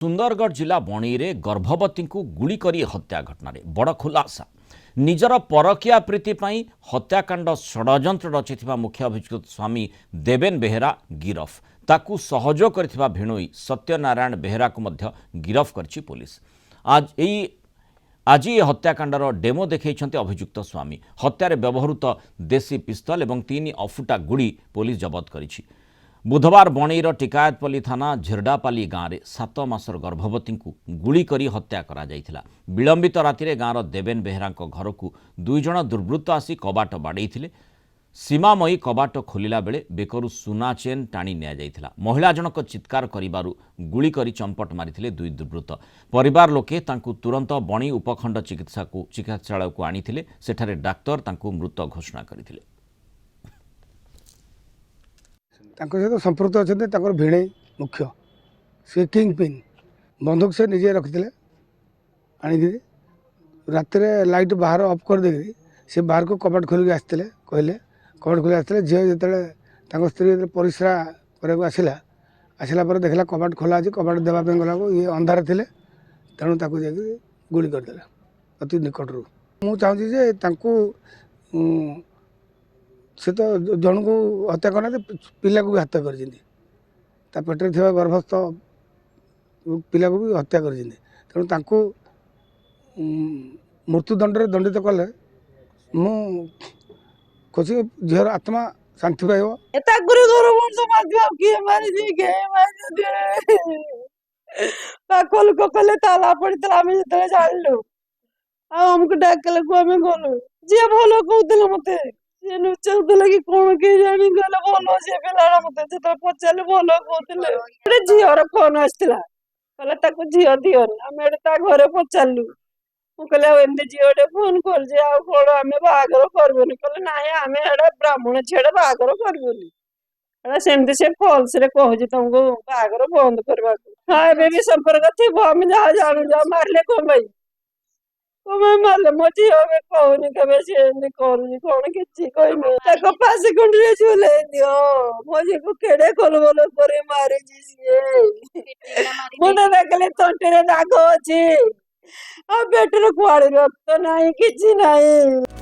सुंदरगढ़ जिला बणी में गर्भवती को गुली करी हत्या घटना बड़ खुलासा निजर परकिया प्रीति हत्याकांड षड्यंत्र रचिथिबा मुख्य अभियुक्त स्वामी देवेन बेहेरा गिरफ ताकू सहयोग करथिबा भिणोई सत्यनारायण बेहेरा को मध्य गिरफ करछि पुलिस। आज ये हत्याकांडर डेमो देखैछन्ते अभियुक्त स्वामी। हत्यारे व्यवहृत देसी पिस्तल और 3 अफुटा गुड़ी पुलिस जबत करिछि। बुधवार बणईर टिकायतपल्ली थाना झिरडापाली गाँव में 7 मासर गर्भवती को गुली करी हत्या करा जायथिला। विलंबित राति गाँवर देवेन बेहेरा घर को 2 जण दुर्वृत्त आसी कबाट बाड़े सीमामयी कबाट खोलिला बेले बेकरू सुना चेन टाणी निया जायथिला। महिला जनक चित्कार करिबारु गुली करी चंपट मारिथिले 2 दुर्वृत्त। परिवार लोके तांकु तुरंत बणी उपखंड चिकित्सालय को आनिथिले। सेठारे डाक्तर तांकु मृत घोषणा करथिले। सहित संपर्क अच्छा भिणे मुख्य से किंग पिन बंदूक से निजे रखी आनी रात लाइट बाहर अफ कर दे से बाहर को कबाट खोल आसते कहले कबाट खोल आसते झील जो स्त्री परिश्रा करने आसला आसला देखला कबाट खोला अच्छे कबाट देवाई गला ये अंधार थे तेणु ताकू जा गुली करदे अति निकटू मु चाहूँगी से तो जन को हत्या करना पिला को भी हत्या कर पेटे थी गर्भस्थ पिला को भी हत्या कर तेणु मृत्युदंड दंडित कले मु खुशी झीर आत्मा शांति पाइब। ताला पड़ता आम जो जानलु आमको डाकल को आम गलु जी भल कहते मत लुचाऊला कि कौन के जानी गले भल से पिला मत जो पचारे भल कहते झीर फोन आसला कहला झील दिहन आम घरे पचारू कहले एमती झीटे फोन कर कौन आम बाहागर करबुनि कहले ना आम ब्राह्मण झील बाहागर करबुनि सेमती से फल्स रे कहूँ तुमको बाहागर बंद करवा। हाँ एबे भी संपर्क थी आम जहाँ जानू जा मारे कौन भाई मारे मो झील कहूनी कहे सी करूनी कौन कि कहनी 5 सेकंड रे झूले दियो मो झी को केड़े खोल बोल पर मारे मुझे देखले तंटे दाग अच्छी आ पेटर कुआड़े रक्त नहीं किसी नहीं।